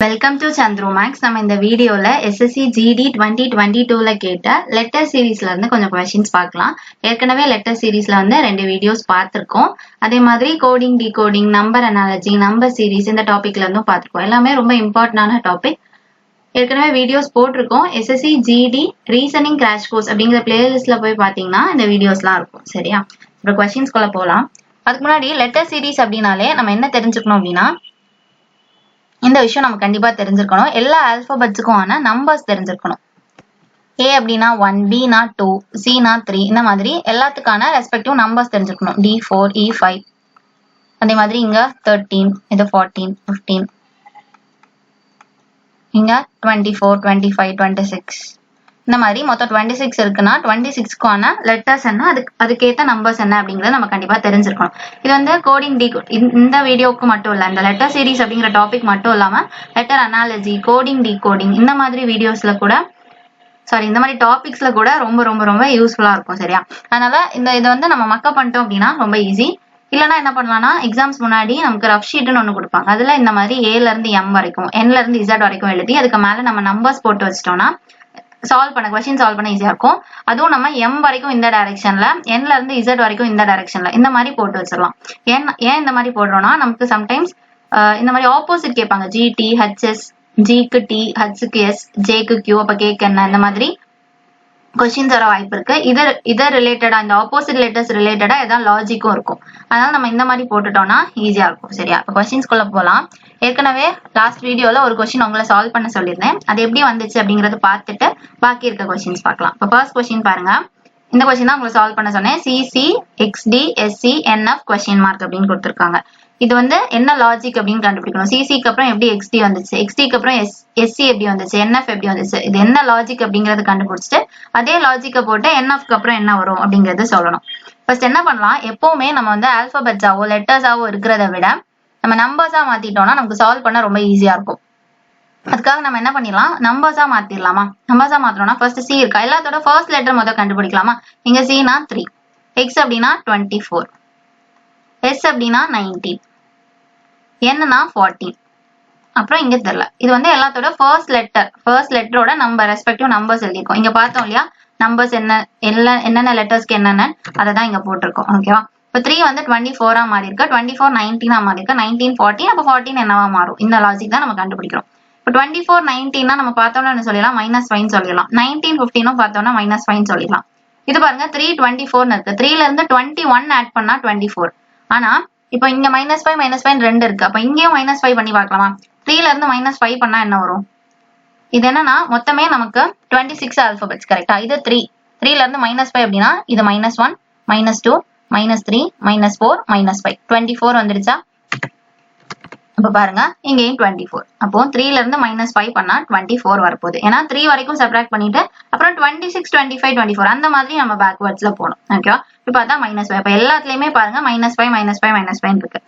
Welcome to சந்திரோமேக்ஸ். நம்ம இந்த வீடியோல எஸ்எஸ்சி ஜிடி 2022ல கேட்ட லெட்டர் சீரீஸ்ல இருந்து கொஞ்சம் கொஸ்டின்ஸ் பார்க்கலாம். ஏற்கனவே லெட்டர் சீரீஸ்ல வந்து 2 வீடியோஸ் பார்த்திருக்கோம். அதே மாதிரி coding, decoding, number analogy, number series இந்த டாபிக்ல இருந்தும் பார்த்திருக்கோம். எல்லாமே ரொம்ப இம்பார்ட்டன்டான டாபிக். ஏற்கனவே வீடியோஸ் போட்டிருக்கோம். SSC GD reasoning crash course அப்படிங்கிற பிளேலிஸ்ட்ல போய் பாத்தீங்கன்னா இந்த வீடியோஸ்லாம் இருக்கும். சரியா? இப்போ கொஸ்டின்ஸ்குள்ள போலாம். அதுக்கு முன்னாடி லெட்டர் சீரீஸ் அப்படின்னாலே நம்ம என்ன தெரிஞ்சுக்கணும் அப்படின்னா, இந்த விஷயம் நம்ம கண்டிப்பா தெரிஞ்சிருக்கணும். எல்லா ஆல்பபெட்ஸுக்கும் ஆன நம்பர்ஸ் தெரிஞ்சிருக்கணும். ஏ அப்படின்னா 1, பினா 2, சினா 3, இந்த மாதிரி எல்லாத்துக்கான ரெஸ்பெக்டிவ் நம்பர்ஸ் தெரிஞ்சிருக்கணும். D4, E5, அதே மாதிரி இங்க 13, இது 14, 15, இங்க 24, 25, 26, இந்த மாதிரி மொத்தம் 26 இருக்குன்னா 26க்கான லெட்டர்ஸ் என்ன, அதுக்கேற்ற நம்பர்ஸ் என்ன அப்படிங்கறத நம்ம கண்டிப்பா தெரிஞ்சிருக்கணும். இது வந்து கோடிங் இந்த வீடியோக்கு மட்டும் இல்ல, இந்த லெட்டர் சீரீஸ் அப்படிங்கிற டாபிக் மட்டும் இல்லாம லெட்டர் அனாலஜி, கோடிங், டிகோடிங் இந்த மாதிரி வீடியோஸ்ல கூட இந்த மாதிரி டாபிக்ஸ்ல கூட ரொம்ப ரொம்ப ரொம்ப யூஸ்ஃபுல்லா இருக்கும். சரியா? அதனால இதை வந்து நம்ம மக்கப் பண்ணிட்டோம் அப்படின்னா ரொம்ப ஈஸி. இல்லைன்னா என்ன பண்ணலாம்னா, எக்ஸாம்ஸ் முன்னாடி நமக்கு ரஃப் ஷீட்னு ஒண்ணு கொடுப்பாங்க. அதுல இந்த மாதிரி ஏல இருந்து எம் வரைக்கும், என்ல இருந்து இசட் வரைக்கும் எழுதி அதுக்கு மேல நம்ம நம்பர்ஸ் போட்டு வச்சிட்டோம்னா கொஸ்டின் சால்வ் பண்ண ஈஸியா இருக்கும். அதுவும் நம்ம எம் வரைக்கும் இந்த டைரக்ஷன்ல, என்ல இருந்து இசட் வரைக்கும் இந்த டைரக்ஷன்ல இந்த மாதிரி போட்டு வச்சிடலாம். ஏன் இந்த மாதிரி போடுறோம்னா, நமக்கு சம்டைம்ஸ் இந்த மாதிரி ஆப்போசிட் கேட்பாங்க. ஜிடி, ஹெச்எஸ், ஜிக்கு டி, ஹெச்சுக்கு எஸ், ஜேக்கு கியூ, அப்ப கேக்கு என்ன, இந்த மாதிரி கொஸ்டின்ஸ் வர வாய்ப்பு இருக்கு. இதை ரிலேட்டடா, இந்த ஆப்போசிட் லெட்டர்ஸ் ரிலேட்டடா ஏதாவது லாஜிக்கும் இருக்கும். அதனால நம்ம இந்த மாதிரி போட்டுட்டோம்னா ஈஸியா இருக்கும். சரியா? இப்போ கொஸ்டின்ஸ்குள்ள போலாம். ஏற்கனவே லாஸ்ட் வீடியோல ஒரு கொஸ்டின் உங்களை சால்வ் பண்ண சொல்லியிருந்தேன். அது எப்படி வந்துச்சு அப்படிங்கறத பார்த்துட்டு பாக்கி இருக்க கொஸ்டின்ஸ் பார்க்கலாம். இப்போ ஃபர்ஸ்ட் கொஸ்டின் பாருங்க. இந்த கொஸ்டின் தான் உங்களை சால்வ் பண்ண சொன்னேன். CC, XD, SC, NF question mark அப்படின்னு கொடுத்துருக்காங்க. இது வந்து என்ன லாஜிக் அப்படின்னு கண்டுபிடிக்கணும். சிசிக்கு அப்புறம் எப்படி எக்ஸ்டி வந்துச்சு, எக்ஸ்டிக்கு அப்புறம் எஸ்சி எப்படி வந்துச்சு, என்எஃப் எப்படி வந்துச்சு, இது என்ன லாஜிக் அப்படிங்கறத கண்டுபிடிச்சிட்டு அதே லாஜிக்கை போட்டு என்எஃப்க்கு அப்புறம் என்ன வரும் அப்படிங்கறது சொல்லணும். ஃபர்ஸ்ட் என்ன பண்ணலாம், எப்பவுமே நம்ம வந்து ஆல்பபெட்ஸாவோ லெட்டர்ஸாவோ இருக்கிறத விட நம்ம நம்பர்ஸா மாத்திட்டோம்னா நமக்கு சால்வ் பண்ண ரொம்ப ஈஸியா இருக்கும். அதுக்காக நம்ம என்ன பண்ணிடலாம், நம்பர்ஸா மாத்திரலாமா? நம்பர்ஸா மாத்திரம்னா ஃபர்ஸ்ட் சி இருக்கா, எல்லாத்தோட ஃபர்ஸ்ட் லெட்டர் முதல் கண்டுபிடிக்கலாமா? இங்க சினா 3, எக்ஸ் அப்படின்னா 24, எஸ் அப்படின்னா 19, என்னன்னா 14, அப்புறம் இங்க தெரியல. இது வந்து எல்லாத்தோட ஃபர்ஸ்ட் லெட்டரோட நம்பர், ரெஸ்பெக்டிவ் நம்பர்ஸ் எழுதிருக்கோம். இங்க பார்த்தோம் இல்லையா, நம்பர்ஸ் என்னென்ன லெட்டர்ஸ்க்கு என்னென்ன அதை தான் இங்க போட்டிருக்கோம். ஓகேவா? இப்போ 3 வந்து 24 மாறி இருக்கு, 24 19 மாறி இருக்கு, 19 14, அப்போ 14 என்னவா மாறும்? இந்த லாஜிக் தான் நம்ம கண்டுபிடிக்கிறோம். இப்போ 24 19 நம்ம பார்த்தோம்னா என்ன சொல்லிடலாம், -5 சொல்லிடலாம். 19 15 பார்த்தோம்னா -5 சொல்லிடலாம். இது பாருங்க 3 24 இருக்கு, 3ல இருந்து 21 ஆட் பண்ணா 24. ஆனா இப்போ இங்க -5 2 இருக்கு, அப்ப இங்கேயும் -5 பண்ணி பார்க்கலாமா? 3ல இருந்து -5 பண்ணா என்ன வரும்? இது என்னன்னா மொத்தமே நமக்கு 26 ஆல்பபெட்ஸ். கரெக்டா? இது 3ல இருந்து -5 அப்படின்னா இது -1, -2, -3, -4, -5, 24 வந்துருச்சா? அப்ப பாருங்க இங்கேயும் 24. அப்போ 3ல இருந்து -5 பண்ணா 24 வரப்போகுது. ஏன்னா 3 வரைக்கும் சப்ட்ராக்ட் பண்ணிட்டு அப்புறம் 26, 25, 24 அந்த மாதிரி நம்ம பேக்வர்ட்ஸ்ல போகணும். ஓகேவா? இப்ப பார்த்தா -5. அப்ப எல்லாத்துலயுமே பாருங்க -5 இருக்கு.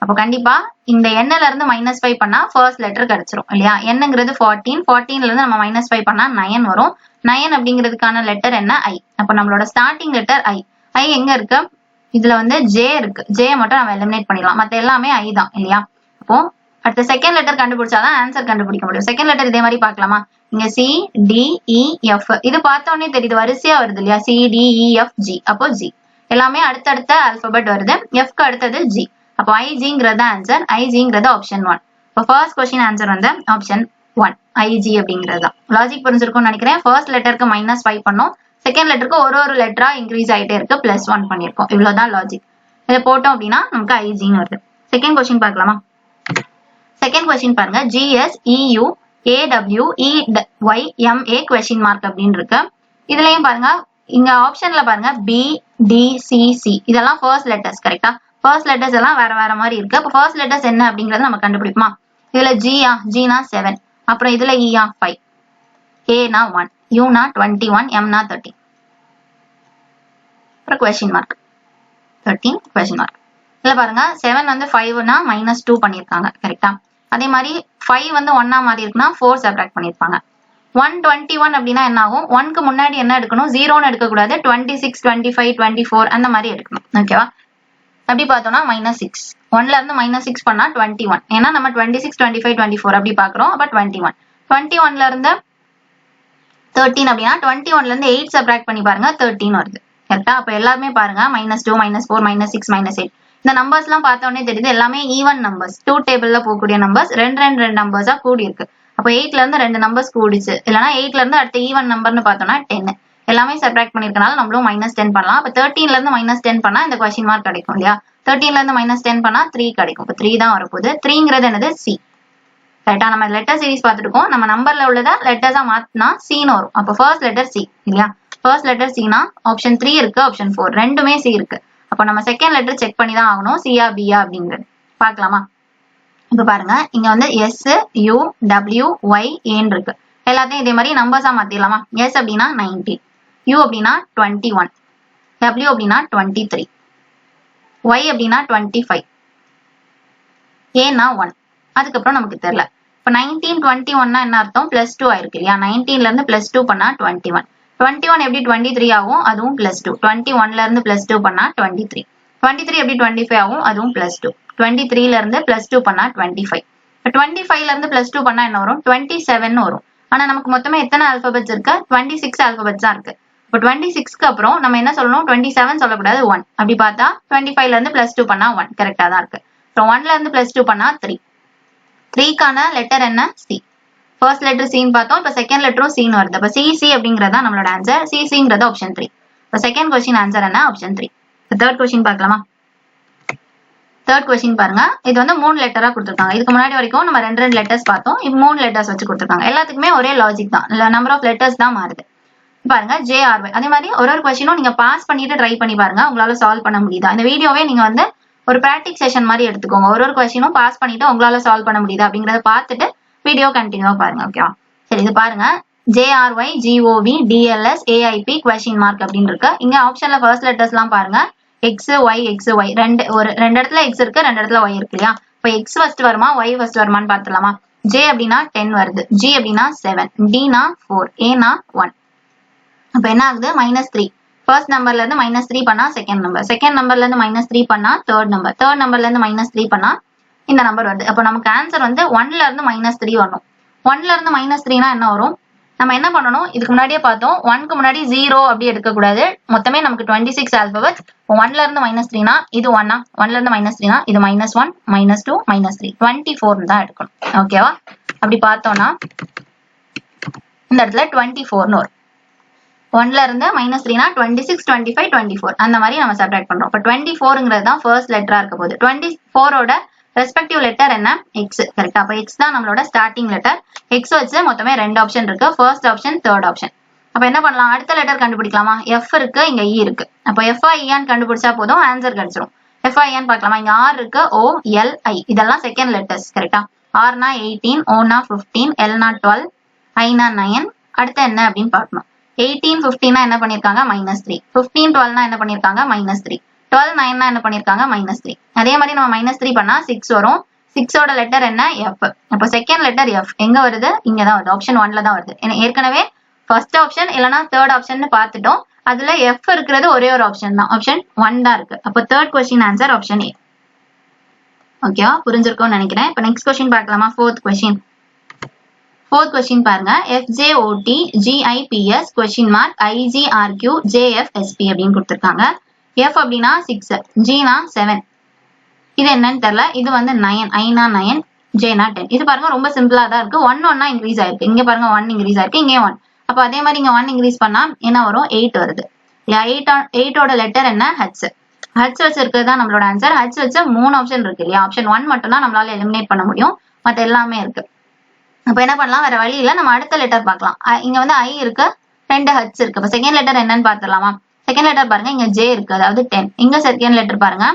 அப்போ கண்டிப்பா இந்த எண்ணில இருந்து -5 பண்ணா ஃபர்ஸ்ட் லெட்டர் கிடைச்சிரும் இல்லையா? என்னங்கிறது 14, 14ல இருந்து நம்ம -5 பண்ணா 9 வரும். 9 அப்படிங்கிறதுக்கான லெட்டர் என்ன? ஐ. அப்ப நம்மளோட ஸ்டார்டிங் லெட்டர் ஐ. ஐ எங்க இருக்கு? இதுல வந்து ஜே இருக்கு. ஜே மட்டும் நம்ம எலிமினேட் பண்ணிடலாம், மத்த எல்லாமே ஐ தான் இல்லையா? அப்போ அடுத்த செகண்ட் லெட்டர் கண்டுபிடிச்சாதான் ஆன்சர் கண்டுபிடிக்க முடியும். செகண்ட் லெட்டர் இதே மாதிரி பார்க்கலாமா? இங்க சி, டி, இ, எஃப். இது பார்த்தோன்னே தெரியுது, வரிசையா வருது இல்லையா? சி, டி, இ, எஃப், ஜி. அப்போ ஜி எல்லாமே அடுத்தடுத்த ஆல்பபெட் வருது. எஃப்க்கு அடுத்தது ஜி. அப்போ ஐஜிங்கிறது ஆன்சர். ஐஜிங்கிறது ஆப்ஷன் 1. இப்போ ஃபர்ஸ்ட் கொஸ்டின் ஆன்சர் வந்து ஆப்ஷன் 1 ஐஜி அப்படிங்கிறது தான். லாஜிக் புரிஞ்சிருக்கும்னு நினைக்கிறேன். ஃபர்ஸ்ட் லெட்டருக்கு -5 பண்ணோம், செகண்ட் லெட்டருக்கு ஒரு லெட்டரா இன்க்ரீஸ் ஆயிட்டே இருக்கு, +1 பண்ணிருக்கோம். இவ்வளவுதான் லாஜிக். இதை போட்டோம் அப்படின்னா நமக்கு ஐஜின்னு வருது. செகண்ட் கொஸ்டின் பார்க்கலாமா? செகண்ட் கொஸ்டின் பாருங்க. GS EU AW EY MA question mark அப்படின்னு இருக்கு. இதுலயும் பாருங்க இங்க ஆப்ஷன்ல பாருங்க பி, டி, சி, சி இதெல்லாம் ஃபர்ஸ்ட் லெட்டர்ஸ். கரெக்டா? ஃபர்ஸ்ட் லெட்டர்ஸ் எல்லாம் வேற மாதிரி இருக்கு. அப்ப ஃபர்ஸ்ட் லெட்டர்ஸ் என்ன அப்படிங்கறத நம்ம கண்டுபிடிப்போமா? இதுல ஜினா 7, அப்புறம் இதுல இயா 5, ஏனா 1, யூனா 21, எம்னா 13, அப்புறம் கொஸ்டின் மார்க் 13 கொஸ்டின் மார்க். இதுல பாருங்க 7 வந்து 5னா -2 பண்ணிருக்காங்க. கரெக்டா? அதே மாதிரி 5 வந்து 1 மாறி இருக்குன்னா 4 சப்ட்ராக்ட் பண்ணிருப்பாங்க. 121 அப்படின்னா என்ன ஆகும்? 1க்கு முன்னாடி என்ன எடுக்கணும்? 0ன்னு எடுக்க கூடாது, 26, 25, 24 அந்த மாதிரி எடுக்கணும். ஓகேவா? அப்படி பார்த்தோம்னா -6, 1ல இருந்து -6 பண்ணா 21. ஏன்னா நம்ம 26, 25, 24 அப்படி பாக்குறோம். அப்ப 21. 21ல இருந்து 13 அப்படின்னா 21ல இருந்து 8 சப்ராக்ட் பண்ணி பாருங்க 13 வருது. கரெக்டா? அப்ப எல்லாருமே பாருங்க -2, -4, -6, -8. இந்த நம்பர்ஸ் எல்லாம் பார்த்த உடனே தெரியுது எல்லாமே ஈவன் நம்பர்ஸ். 2 டேபிள்ல போகக்கூடிய நம்பர்ஸ் ரெண்டு நம்பர்ஸா கூடி இருக்கு. அப்ப 8ல இருந்து 2 நம்பர்ஸ் கூடிச்சு. இல்லனா 8ல இருந்து அடுத்த ஈவன் நம்பர்னு பார்த்தோம்னா 10. எல்லாமே சப்ராக்ட் பண்ணிருக்கனால நம்மளும் -10 பண்ணலாம். அப்ப 13ல இருந்து -10 பண்ணா இந்த क्वेश्चन மார்க் கிடைக்கும் இல்லையா? 13ல இருந்து -10 பண்ணா 3 கிடைக்கும். அப்ப 3 தான் வரப்போகுது. 3ங்கிறது என்னது? C. ரைட்டா? நம்ம லெட்டர் சீரிஸ் பார்த்துருக்கோம். நம்ம நம்பர்ல உள்ளத லெட்டர்ஸா மாத்தினா C ன்னு வரும். அப்ப ஃபர்ஸ்ட் லெட்டர் C இல்லையா? ஃபர்ஸ்ட் லெட்டர் C னா ஆப்ஷன் 3 இருக்கு, ஆப்ஷன் 4 ரெண்டுமே C இருக்கு. அப்ப நம்ம செகண்ட் லெட்டர் செக் பண்ணி தான் ஆகணும். C-ஆ B-ஆ அப்படிங்கிறது. பார்க்கலாமா? இப்ப பாருங்க இங்க வந்து S, U, W, Y, A இருக்கு. எல்லாத்தையும் இதே மாதிரி நம்பர்ஸா மாத்திடலாமா? S அப்படின்னா 19, U அப்படின்னா 21, W அப்படின்னா 23, Y அப்படின்னா 25, A-னா 1. அதுக்கப்புறம் நமக்கு தெரியல. இப்ப 19, 21னா என்ன அர்த்தம்? +2 ஆயிருக்கு இல்லையா? 19ல இருந்து +2 பண்ணா 21. 21 எப்படி 23 ஆகும்? அதுவும் +2. 21ல இருந்து +2 பண்ணா 23. 23 எப்படி 25 ஆகும்? அதுவும் +2. 23ல இருந்து +2 பண்ணா 25. இப்ப 25ல இருந்து +2 பண்ணா என்ன வரும்? 27 வரும். ஆனா நமக்கு மொத்தமா எத்தனை ஆல்பபெட்ஸ் இருக்கு? 26 ஆல்பபெட்ஸ் தான் இருக்கு. இப்ப 26க்கு அப்புறம் நம்ம என்ன சொல்லணும்? 27 சொல்லக்கூடாது, 1. அப்படி பார்த்தா 25ல இருந்து +2 பண்ணா 1 கரெக்டா தான் இருக்கு. அப்புறம் 1ல இருந்து +2 பண்ணா 3. 3க்கான லெட்டர் என்ன? C. ஃபர்ஸ்ட் லெட்டர் C ன்னு பார்த்தோம். இப்ப செகண்ட் லெட்டரும் C ன்னு வருது. அப்ப C அப்படிங்கறது தான் நம்மளோட ஆன்சர். C-ங்கிறது ஆப்ஷன் 3. இப்ப செகண்ட் क्वेश्चन ஆன்சர் என்ன? ஆப்ஷன் 3. தேர்ட் क्वेश्चन பார்க்கலாமா? தேர்ட் क्वेश्चन பாருங்க. இது வந்து 3 லெட்டரா கொடுத்திருக்காங்க. இதுக்கு முன்னாடி வரைக்கும் நம்ம ரெண்டு லெட்டர்ஸ் பார்த்தோம். இப்போ 3 லெட்டர்ஸ் வச்சு கொடுத்திருக்காங்க. எல்லாத்துக்குமே ஒரே லாஜிக் தான். நம்பர் ஆஃப் லெட்டர்ஸ் தான் மாறுது. பாருங்க JRY. அதே மாதிரி ஒரு क्वेश्चனும் நீங்க பாஸ் பண்ணிட்டு ட்ரை பண்ணி பாருங்க. உங்களால சால்வ் பண்ண முடியுதா? இந்த வீடியோவே நீங்க வந்து ஒரு பிராக்டிஸ் செஷன் மாதிரி எடுத்துக்கோங்க. ஒரு क्वेश्चனும் பாஸ் பண்ணிட்டு உங்களால சால்வ் பண்ண முடியுதா அப்படிங்கறத பார்த்துட்டு வீடியோ கண்டினியூவா பாருங்க. ஓகேவா? சரி, இது பாருங்க. JRY, GOV, DLS, AIP question mark அப்படின்னு இருக்கு. இங்க ஆப்ஷன்ல ஃபர்ஸ்ட் லெட்டர்ஸ் எல்லாம் பாருங்க. X, Y, X, Y. ரெண்டு இடத்துல X இருக்கு, ரெண்டு இடத்துல Y இருக்கு இல்லையா? இப்ப X ஃபர்ஸ்ட் வருமா, Y ஃபர்ஸ்ட் வருமான்னு பார்த்துலாமா? J அப்படின்னா 10 வருது. G அப்படின்னா 7, D-னா 4, A-னா 1. அப்ப என்ன ஆகுது? -3. ஃபர்ஸ்ட் நம்பர்ல இருந்து -3 பண்ணா செகண்ட் நம்பர், செகண்ட் நம்பர்ல இருந்து -3 பண்ணா தேர்ட் நம்பர், தேர்ட் நம்பர்ல இருந்து -3 பண்ணா இந்த நம்பர் வருது. அப்ப நமக்கு ஆன்சர் வந்து 1ல இருந்து -3 வரணும். 1ல இருந்து -3னா என்ன வரும்? நம்ம என்ன பண்ணணும்? இதுக்கு முன்னாடியே பார்த்தோம். 1க்கு முன்னாடி 0 அப்படி எடுக்க கூடாது. மொத்தமே நமக்கு 26 ஆல்பபெட்ஸ். 1ல இருந்து -3னா இது 1-ஆ? 1ல இருந்து -3னா இது -1, -2, -3, 24 தான் எடுக்கணும். ஓகேவா? அப்படி பார்த்தோம்னா இந்த இடத்துல 24ன்னு வரும். 1ல இருந்து -3னா 26, 25, 24 அந்த மாதிரி நம்ம சப்ட்ராக்ட் பண்றோம். இப்ப 24ங்கிறது தான் ஃபர்ஸ்ட் லெட்டரா இருக்க போகுது. 24ஓட ரெஸ்பெக்டிவ் லெட்டர் என்ன? X. கரெக்டா? அப்ப X தான் நம்மளோட ஸ்டார்டிங் லெட்டர். X வச்சு மொத்தமே ரெண்டு ஆப்ஷன் இருக்கு. First option, third option. அப்ப என்ன பண்ணலாம்? அடுத்த லெட்டர் கண்டுபிடிக்கலாமா? F இருக்கு, இங்க E இருக்கு. அப்ப F-I-E-ன்னு கண்டுபிடிச்சா போதும், ஆன்சர் கிடைச்சிரும். F-I-E-ன்னு பார்க்கலாமா? இங்க R இருக்கு, O, L, I இதெல்லாம் செகண்ட் லெட்டர்ஸ். கரெக்டா? R-னா 18, O-னா 15, L-னா 12, I-னா 9. அடுத்து என்ன அப்படின்னு பார்க்கணும். 18, 15னா என்ன பண்ணிருக்காங்க? -3. 15, 12னா என்ன பண்ணிருக்காங்க? -3. 12, 9னா என்ன பண்ணிருக்காங்க? -3. அதே மாதிரி நம்ம -3 பண்ணா 6 வரும். 6ஓட லெட்டர் என்ன? F. அப்ப செகண்ட் லெட்டர் F எங்க வருது? இங்கதான் வருது. ஆப்ஷன் 1ல தான் வருது. ஏற்கனவே ஃபர்ஸ்ட் ஆப்ஷன் இல்லனா தேர்ட் ஆப்ஷன் பார்த்துட்டோம். அதுல F இருக்கிறது ஒரே ஒரு ஆப்ஷன் தான். ஆப்ஷன் 1 தான் இருக்கு. அப்ப third question answer option A. ஓகேவா? புரிஞ்சிருக்கும்னு நினைக்கிறேன். இப்ப நெக்ஸ்ட் क्वेश्चन பார்க்கலாமா? Fourth question. ஃபோர்த் क्वेश्चन பாருங்க. FJOT GIPS question mark IGRQ JFSP அப்படின்னு கொடுத்திருக்காங்க. F அப்படின்னா 6, G-னா 7. இது என்னன்னு தெரியல. இது வந்து 9, I-னா 9, J-னா 10. இது பாருங்க ரொம்ப சிம்பிளா தான் இருக்கு. 1 இன்க்ரீஸ் ஆயிருக்கு. இங்க பாருங்க 1 இன்க்ரீஸ் ஆயிருக்கு, இங்கே 1. அப்ப அதே மாதிரி இங்க 1 இன்க்ரீஸ் பண்ணா என்ன வரும்? 8 வருது. 8ஓட லெட்டர் என்ன? H. H வச்சு இருக்கிறது தான் நம்மளோட ஆன்சர். H வச்சு 3 ஆப்ஷன் இருக்கு இல்லையா? ஆப்ஷன் 1 மட்டும் தான் நம்மளால எலிமினேட் பண்ண முடியும். மத்த எல்லாமே இருக்கு. அப்ப என்ன பண்ணலாம்? வேற வழி இல்ல. நம்ம அடுத்த லெட்டர் பார்க்கலாம். இங்க வந்து I இருக்கு, 2 H இருக்கு. அப்ப செகண்ட் லெட்டர் என்னன்னு பாத்துடலாமா? செகண்ட் லெட்டர் பாருங்க, இங்க J இருக்கு, அதாவது 10. இங்க செகண்ட் லெட்டர் பாருங்க,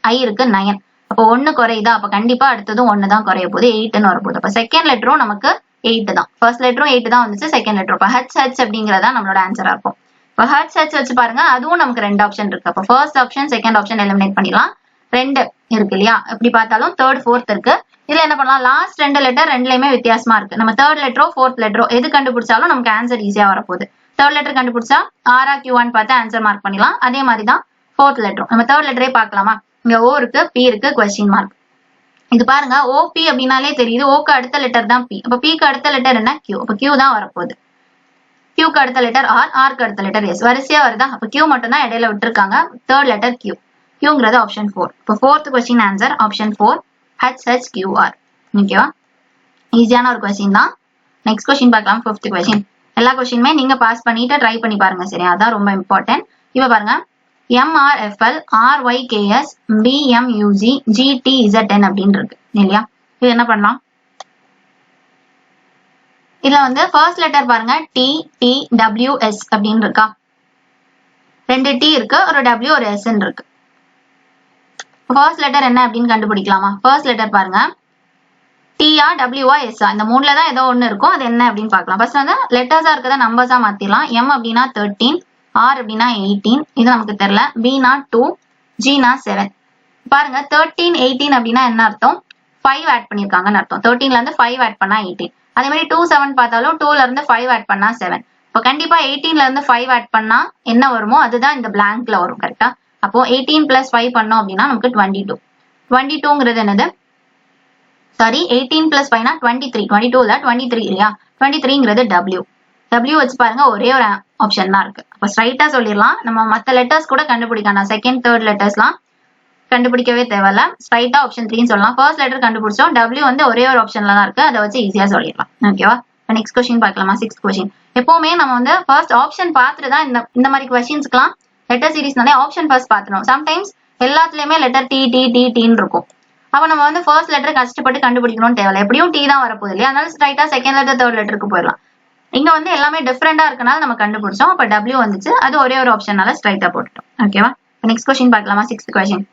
I இருக்கு, 9. அப்ப 1 குறையுதா? அப்ப கண்டிப்பா அடுத்ததும் 1 தான் குறைய போகுது, 8ன்னு வரப்போகுது. அப்ப செகண்ட் லெட்டரும் நமக்கு 8 தான். ஃபர்ஸ்ட் லெட்டரும் 8 தான் வந்துச்சு, செகண்ட் லெட்டரும். அப்ப H அப்படிங்கறதா நம்மளோட ஆன்சரா இருக்கும். இப்ப H வச்சு பாருங்க, அதுவும் நமக்கு 2 ஆப்ஷன் இருக்கு. அப்ப first option, second option eliminate பண்ணிடலாம். 2 இருக்கு இல்லையா? எப்படி பார்த்தாலும் தேர்ட், ஃபோர்த் இருக்கு. இதுல என்ன பண்ணலாம்? லாஸ்ட் 2 லெட்டர் ரெண்டுலயுமே வித்தியாசமா இருக்கு. நம்ம தேர்ட் லெட்டரோ ஃபோர்த் லெட்டரோ எது கண்டுபிடிச்சாலும் நமக்கு ஆன்சர் ஈஸியா வரப்போகுது. தேர்ட் லெட்டர் கண்டுபிடிச்சா R-ஆ Q-ஆன்னு பார்த்து ஆன்சர் மார்க் பண்ணிடலாம். அதே மாதிரி தான் ஃபோர்த் லெட்டரும். நம்ம தேர்ட் லெட்டரே பார்க்கலாமா? இங்க O இருக்கு, P இருக்கு, கொஸ்டின் மார்க். இது பாருங்க OP அப்படின்னாலே தெரியுது, ஓக்கு அடுத்த லெட்டர் தான் P. அப்ப P க்கு அடுத்த லெட்டர் என்ன? Q. அப்ப Q தான் வரப்போகுது. Q க்கு அடுத்த லெட்டர் R, R க்கு அடுத்த லெட்டர் S. வரிசையா வருதா? அப்ப Q மட்டும் தான் இடையில விட்டுருக்காங்க. Third letter Q. Qங்கிறது ஆப்ஷன் 4. இப்போ fourth question answer option 4 HHQR. ஓகேவா? ஈஸியான ஒரு கொஸ்டின் தான். நெக்ஸ்ட் கொஸ்டின் பார்க்கலாம். Fifth question. எல்லா கொஸ்டினுமே நீங்க பாஸ் பண்ணிட்டு ட்ரை பண்ணி பாருங்க. சரியா? அதான் ரொம்ப இம்பார்ட்டன்ட். இப்ப பாருங்க MRFL RYKS BMUG GTZN அப்படின்னு இருக்கு இல்லையா? இது என்ன பண்ணலாம்? இதுல வந்து ஃபர்ஸ்ட் லெட்டர் பாருங்க TTWS அப்படின்னு இருக்கா? 2 T இருக்கு, ஒரு W ஒரு S இருக்கு. ஃபர்ஸ்ட் லெட்டர் என்ன அப்படின்னு கண்டுபிடிக்கலாமா? ஃபர்ஸ்ட் லெட்டர் பாருங்க T-ஆ W-ஆ S-ஆ இந்த மூணுல தான் ஏதோ ஒண்ணு இருக்கும். அது என்ன அப்படின்னு பார்க்கலாம். ஃபர்ஸ்ட் வந்து லெட்டர்ஸா இருக்கத நம்பர்ஸா மாத்திடலாம். M அப்படின்னா 13, R அப்படின்னா 18, இது நமக்கு தெரியல. B-னா 2, G-னா 7. பாருங்க 13, 18 அப்படின்னா என்ன அர்த்தம்? 5 ஆட் பண்ணிருக்காங்கன்னு அர்த்தம். 13ல இருந்து 5 ஆட் பண்ணா 18. அதே மாதிரி 2, 7 பார்த்தாலும் 2ல இருந்து 5 ஆட் பண்ணா 7. இப்போ கண்டிப்பா 18ல இருந்து 5 ஆட் பண்ணா என்ன வருமோ அதுதான் இந்த பிளாங்க்ல வரும். கரெக்டா? அப்போ 18 plus 5 பண்ணோம் அப்படின்னா நமக்கு 22. 22ங்கிறது என்னது? சாரி 18 plus 5 னா 23. 22ல 23 இல்லையா? 23ங்கிறது W. W வச்சு பாருங்க ஒரே ஒரு ஆப்ஷன் தான் இருக்கு. அப்ப ஸ்ட்ரைட்டா சொல்லிடலாம். நம்ம மத்த லெட்டர்ஸ் கூட கண்டுபிடிக்கலாம். செகண்ட் தேர்ட் லெட்டர்ஸ்லாம் கண்டுபிடிக்கவே தேவையில்ல. ஸ்ட்ரைட்டா ஆப்ஷன் 3 சொல்லலாம். ஃபர்ஸ்ட் லெட்டர் கண்டுபிடிச்சோம். W வந்து ஒரே ஒரு ஆப்ஷன்ல தான் இருக்கு. அதை வச்சு ஈஸியா சொல்லிடலாம். ஓகேவா? நெக்ஸ்ட் கொஸ்டின் பார்க்கலாமா? 6th question. எப்பவுமே நம்ம வந்து ஃபர்ஸ்ட் ஆப்ஷன் பார்த்துட்டு தான் இந்த மாதிரி கொஸ்டின்ஸ்க்குலாம் லெட்டர் சீரிஸ்னாலே ஆப்ஷன் ஃபர்ஸ்ட் பார்த்துடும். சம்டைம்ஸ் எல்லாத்துலயுமே லெட்டர் T இருக்கும். அப்ப நம்ம வந்து ஃபர்ஸ்ட் லெட்டர் கஷ்டப்பட்டு கண்டுபிடிக்கணும்னு தேவையில்ல. எப்படியும் T தான் வரப்போகுது இல்லையா? அதனால ஸ்ட்ரைட்டா செகண்ட் லெட்டர் தேர்ட் லெட்டருக்கு போயிடலாம். இங்க வந்து எல்லாமே டிஃபரெண்டா இருக்கனால நம்ம கண்டுபிடிச்சோம். அப்ப W வந்துச்சு. அது ஒரே ஒரு ஆப்ஷனால ஸ்ட்ரைட்டா போட்டுட்டோம். ஓகேவா? நெக்ஸ்ட் கொஸ்டின் பார்க்கலாமா? 6th question.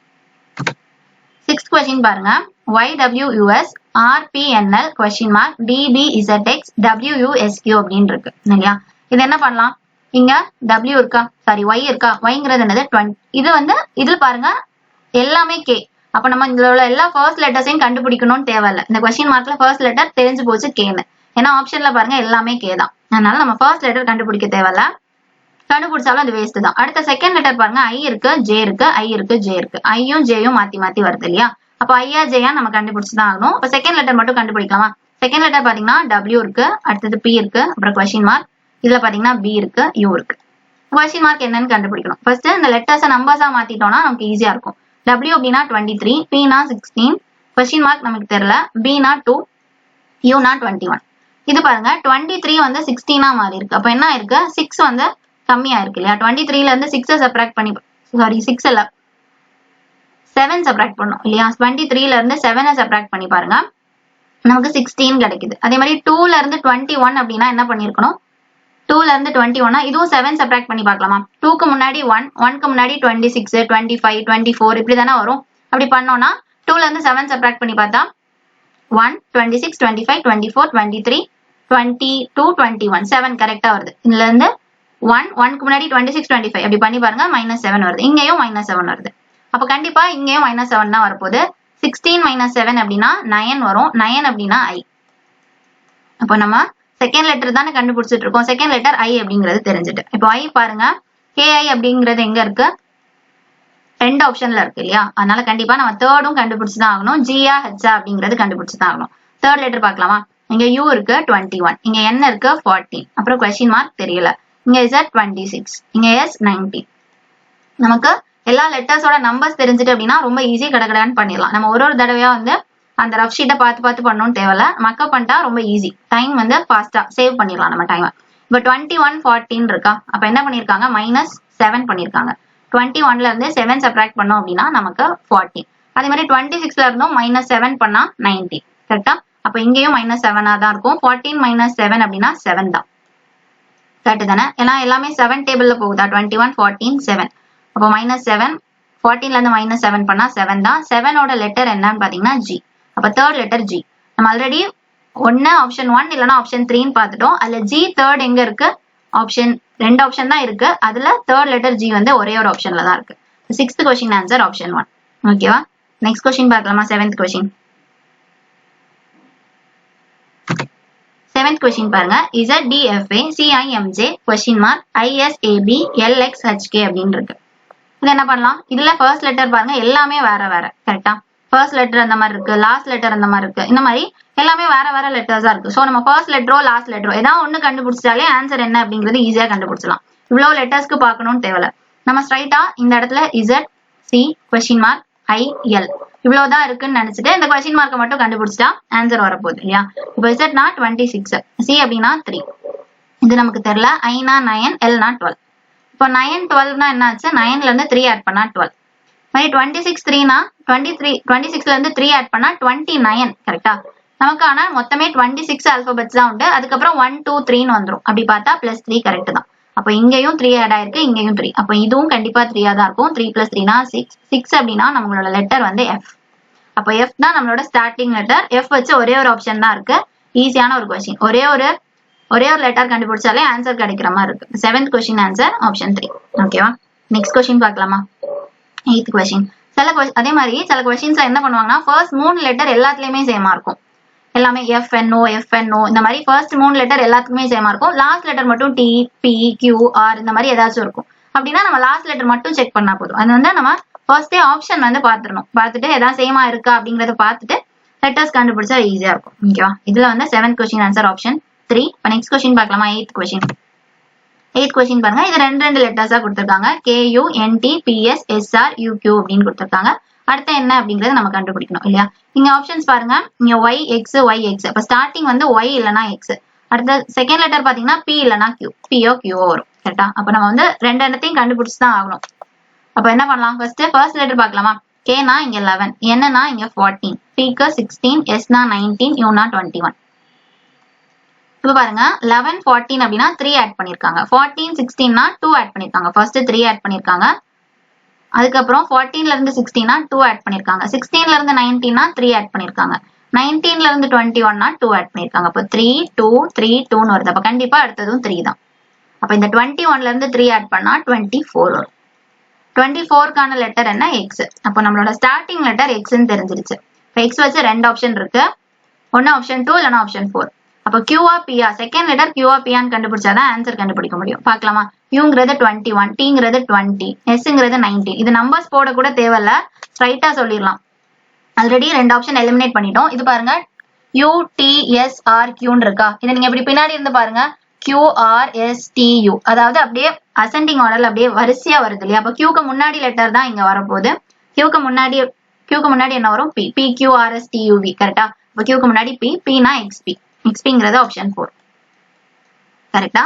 6th கொஸ்டின் பாருங்க YWUS RPNL question mark DBZX WUSQ அப்படின்னு இருக்கு இல்லையா? இது என்ன பண்ணலாம்? இங்க W இருக்கா? சாரி Y இருக்கா? Yங்கிறது என்னது? 20. இது வந்து இதுல பாருங்க எல்லாமே K. அப்ப நம்ம இதுல உள்ள எல்லா ஃபர்ஸ்ட் லெட்டர்ஸையும் கண்டுபிடிக்கணும்னு தேவையில்ல. இந்த கொஸ்டின் மார்க்ல ஃபர்ஸ்ட் லெட்டர் தெரிஞ்சு போச்சு Kன்னு. ஏன்னா ஆப்ஷன்ல பாருங்க எல்லாமே K தான். அதனால நம்ம ஃபர்ஸ்ட் லெட்டர் கண்டுபிடிக்க தேவையில்ல. கண்டுபிடிச்சாலும் அது வேஸ்ட் தான். அடுத்த செகண்ட் லெட்டர் பாருங்க I இருக்கு, J இருக்கு, I இருக்கு, J இருக்கு. ஐயும் ஜேயும் மாத்தி மாத்தி வருது இல்லையா? அப்ப ஐயா ஜேயா நம்ம கண்டுபிடிச்சுதான் ஆகணும். அப்ப செகண்ட் லெட்டர் மட்டும் கண்டுபிடிக்கலாமா? செகண்ட் லெட்டர் பாத்தீங்கன்னா W இருக்கு, அடுத்தது P இருக்கு, அப்புறம் கொஸ்டின் மார்க். இதுல பாத்தீங்கன்னா B இருக்கு, U இருக்கு. கொஸ்டின் மார்க் என்னன்னு கண்டுபிடிக்கணும். ஃபர்ஸ்ட் இந்த லெட்டர்ஸை நம்பர்ஸா மாத்திட்டோம்னா நமக்கு ஈஸியா இருக்கும். W அப்படின்னா 23, P னா 16, கொஸ்டின் மார்க் நமக்கு தெரியல, B னா 2, U னா 21. இது பாருங்க 23 வந்து 16 மாறி இருக்கு. அப்ப என்ன இருக்கு? 6 வந்து கம்மியா இருக்கு இல்லையா? 23ல இருந்து 6 சப்ராக்ட் பண்ணி, சாரி 6 இல்ல 7 சப்ராக்ட் பண்ணோம் இல்லையா? 23ல இருந்து 7 சப்ராக்ட் பண்ணி பாருங்க, நமக்கு 16 கிடைக்குது. அதே மாதிரி 2ல இருந்து 21 அப்படின்னா என்ன பண்ணிருக்கணும்? 2ல இருந்து 21 இதுவும் 7 சப்ராக்ட் பண்ணி பார்க்கலாமா? 2க்கு முன்னாடி 1, 1க்கு முன்னாடி 26, 25, 24 இப்படி தானே வரும். அப்படி பண்ணோம்னா 2ல இருந்து 7 சப்ராக்ட் பண்ணி பார்த்தா 1, 26, 25, 24, 23, 22, 21 7 கரெக்டா வருது. இதுல இருந்து 1க்கு முன்னாடி 26, 25 அப்படி பண்ணி பாருங்க -7 வருது. இங்கேயும் -7 வருது. அப்ப கண்டிப்பா இங்கேயும் -7 தான் வரப்போகுது. 16 - 7 அப்படின்னா 9 வரும். 9 அப்படின்னா I. அப்ப நம்ம செகண்ட் லெட்டர் தானே கண்டுபிடிச்சிட்டு இருக்கோம். செகண்ட் லெட்டர் I அப்படிங்கிறது தெரிஞ்சுட்டு. இப்போ I பாருங்க KI அப்படிங்கிறது எங்க இருக்கு? 2 ஆப்ஷன்ல இருக்கு இல்லையா? அதனால கண்டிப்பா நம்ம தேர்டும் கண்டுபிடிச்சுதான் ஆகணும். G-ஆ H-ஆ அப்படிங்கிறது கண்டுபிடிச்சுதான் ஆகணும். தேர்ட் லெட்டர் பார்க்கலாமா? இங்க U இருக்கு 21, இங்க N இருக்கு 14, அப்புறம் கொஸ்டின் மார்க் தெரியல, இங்க Z 26, இங்க S 19. நமக்கு எல்லா லெட்டர்ஸோட நம்பர்ஸ் தெரிஞ்சுட்டு அப்படின்னா ரொம்ப ஈஸி கடகடான்னு பண்ணிடலாம். நம்ம ஒரு தடவையா வந்து அந்த ரஃப் ஷீட்டை பார்த்து பண்ணணும்னு தேவையில்ல. மக்கப் பண்ணிட்டா ரொம்ப ஈஸி. டைம் வந்து ஃபாஸ்டா சேவ் பண்ணிடலாம் நம்ம டைமை. இப்போ 21, 14 இருக்கா? அப்ப என்ன பண்ணிருக்காங்க? -7 பண்ணிருக்காங்க. 21ல இருந்து 7 சப்ராக்ட் பண்ணோம் அப்படின்னா நமக்கு 14. அதே மாதிரி 26ல இருந்தும் -7 பண்ணா 19. கரெக்டா? அப்ப இங்கேயும் -7ஆ தான் இருக்கும். 14 - 7 அப்படின்னா 7 தான். கரெக்ட் தானே? ஏன்னா எல்லாமே 7 டேபிள்ல போகுதா? 21, 14, 7. அப்போ -7, 14ல இருந்து -7 பண்ணா 7 தான். 7ஓட லெட்டர் என்னன்னு பாத்தீங்கன்னா G. அப்ப தேர்ட் லெட்டர் G. நம்ம ஆல்ரெடி ஒன்னு ஆப்ஷன் 1 இல்லைன்னா ஆப்ஷன் 3ன்னு பார்த்துட்டோம். அதுல G தேர்ட் எங்க இருக்கு? ஆப்ஷன் 2 ஆப்ஷன் தான் இருக்கு. அதுல தேர்ட் லெட்டர் G வந்து ஒரே ஒரு ஆப்ஷன்ல தான் இருக்கு. 6th question answer option 1. ஓகேவா? நெக்ஸ்ட் கொஸ்டின் பார்க்கலாமா? 7th question. 7th கொஸ்டின் பாருங்க ZDFA CIMJ question mark ISAB LXHK அப்படின்னு இருக்கு. இது என்ன பண்ணலாம், இதுல ஃபர்ஸ்ட் லெட்டர் பாருங்க எல்லாமே வேற வேற. கரெக்டா, ஃபர்ஸ்ட் லெட்டர் அந்த மாதிரி இருக்கு, லாஸ்ட் லெட்டர் அந்த மாதிரி இருக்கு, இந்த மாதிரி எல்லாமே வேற வேற லெட்டர்ஸா இருக்கு. சோ நம்ம ஃபர்ஸ்ட் லெட்டரோ லாஸ்ட் லெட்டரோ ஏதாவது ஒண்ணு கண்டுபிடிச்சாலே ஆன்சர் என்ன அப்படிங்கிறது ஈஸியா கண்டுபிடிச்சலாம். இவ்வளவு லெட்டர்ஸ்க்கு பார்க்கணும்னு தேவையில்ல. நம்ம ஸ்ட்ரைட்டா இந்த இடத்துல Z C question mark I L இவ்வளவுதான் இருக்குன்னு நினைச்சிட்டு இந்த கொஸ்டின் மார்க்கை மட்டும் கண்டுபிடிச்சிட்டா ஆன்சர் வரப்போகுது இல்லையா. இப்போ இசட்னா 26, சி அப்படின்னா 3, இது நமக்கு தெரியல. ஐனா 9, எல்னா 12. இப்போ 9 12னா என்ன ஆச்சு, 9ல இருந்து 3 ஆட் பண்ணா 12. மாதிரி 26 3னா 26ல இருந்து 3 ஆட் பண்ணா 29. கரெக்டா, நமக்கு ஆனா மொத்தமே 26 ஆல்பபெட்ஸ் தான் உண்டு. அதுக்கப்புறம் 1 2 3ன்னு வந்துரும். அப்படி பார்த்தா +3 கரெக்ட் தான். அப்ப இங்கேயும் 3 ஆட் ஆயிருக்கு, இங்கேயும் 3. அப்ப இதுவும் கண்டிப்பா 3 தான் இருக்கும். 3 + 3னா 6. 6 அப்படின்னா நம்மளோட லெட்டர் வந்து எஃப். அப்ப எஃப் தான் நம்மளோட ஸ்டார்டிங் லெட்டர். எஃப் வச்சு ஒரே ஒரு ஆப்ஷன் தான் இருக்கு. ஈஸியான ஒரு கொஸ்டின். ஒரே ஒரு லெட்டர் கண்டுபிடிச்சாலே ஆன்சர் கிடைக்கிற மாதிரி இருக்கு. 7th question answer option 3. ஓகேவா, நெக்ஸ்ட் கொஸ்டின் பார்க்கலாமா. 8th question. அதே மாதிரி சில கொஸ்டின்ஸ்ல என்ன பண்ணுவாங்கன்னா ஃபர்ஸ்ட் 3 லெட்டர் எல்லாத்துலயுமே சேமா இருக்கும். எல்லாமே எஃப்என்ஓ இந்த மாதிரி ஃபர்ஸ்ட் 3 லெட்டர் எல்லாத்துக்குமே சேமா இருக்கும். லாஸ்ட் லெட்டர் மட்டும் டி பி கியூ ஆர் இந்த மாதிரி ஏதாச்சும் இருக்கும். அப்படின்னா நம்ம லாஸ்ட் லெட்டர் மட்டும் செக் பண்ணா போதும். அது வந்து நம்ம ஃபர்ஸ்டே ஆப்ஷன் வந்து பாத்துறணும். பார்த்துட்டு ஏதாவது சேமா இருக்கா அப்படிங்கறத பார்த்துட்டு லெட்டர்ஸ் கண்டுபிடிச்சா ஈஸியா இருக்கும். ஓகேவா, இதுல வந்து 7th கொஸ்டின் ஆன்சர் ஆப்ஷன் 3. இப்போ நெக்ஸ்ட் கொஸ்டின் பார்க்கலாமா. 8th question. 8th கொஸ்டின் பாருங்க, இது ரெண்டு லெட்டர்ஸா கொடுத்திருக்காங்க. KU NT PS SR UQ அப்படின்னு கொடுத்திருக்காங்க. அடுத்து என்ன அப்படிங்கறத நம்ம கண்டுபிடிக்கணும் இல்லையா. இங்க ஆப்ஷன்ஸ் பாருங்க, இங்க YX YX. அப்ப ஸ்டார்டிங் வந்து Y இல்லனா X. அடுத்த செகண்ட் லெட்டர் பாத்தீங்கன்னா P இல்லனா Q, PO QO வரும். கரெக்டா, அப்ப நம்ம வந்து ரெண்டையும் கண்டுபிடிச்சு தான் ஆகணும். அப்ப என்ன பண்ணலாம், ஃபர்ஸ்ட் லெட்டர் பார்க்கலாமா. Kனா இங்க 11, Nனா இங்க 14, Pக்கு 16, Sனா 19, Uனா 21. இப்ப பாருங்க 11 14 அப்படின்னா 3 ஆட் பண்ணிருக்காங்க. 14 16னா 2 ஆட் பண்ணிருக்காங்க. ஃபர்ஸ்ட் 3 ஆட் பண்ணிருக்காங்க. அதுக்கப்புறம் 14ல இருந்து 16னா 2 ஆட் பண்ணிருக்காங்க. 16ல இருந்து 19னா 3 ஆட் பண்ணிருக்காங்க. 19ல இருந்து 21னா 2 ஆட் பண்ணிருக்காங்க. அப்ப 3 2 3 2ன்னு வருது. அப்ப கண்டிப்பா அடுத்ததும் 3 தான். அப்ப இந்த 21ல இருந்து 3 ஆட் பண்ணா 24 வரும். 24க்கான லெட்டர் என்ன, எக்ஸ். அப்ப நம்மளோட ஸ்டார்டிங் லெட்டர் எக்ஸ்ன்னு தெரிஞ்சிருச்சு. இப்ப எக்ஸ் வச்சு ரெண்டு ஆப்ஷன் இருக்கு. ஒன்னு ஆப்ஷன் 2 இல்லனா ஆப்ஷன் 4. அப்ப கியூஆ பிஆ, செகண்ட் லெட்டர் கியூஆ பிஆன்னு கண்டுபிடிச்சாதான் ஆன்சர் கண்டுபிடிக்க முடியும். பார்க்கலாமா. யூங்கிறது 21, டீங்கிறது 20, எஸ்ங்கிறது 19. இது நம்பர்ஸ் போட கூட தேவையில்ல, ஸ்ட்ரைட்டா சொல்லிடலாம். ஆல்ரெடி ரெண்டு ஆப்ஷன் எலிமினேட் பண்ணிட்டோம். இது பாருங்க UTSRQன்னு இருக்கா. இதை நீங்க இப்படி பின்னாடி இருந்து பாருங்க, QRSTU. அதாவது அப்படியே அசெண்டிங் ஆர்டர்ல அப்படியே வரிசையா வருது இல்லையா. அப்ப கியூக்கு முன்னாடி லெட்டர் தான் இங்க வரப்போகுது. கியூக்கு முன்னாடி என்ன வரும், P. PQRSTUV. கரெக்டா. அப்ப கியூக்கு முன்னாடி P, Pனா XP. XPங்கிறது ஆப்ஷன் 4. கரெக்டா,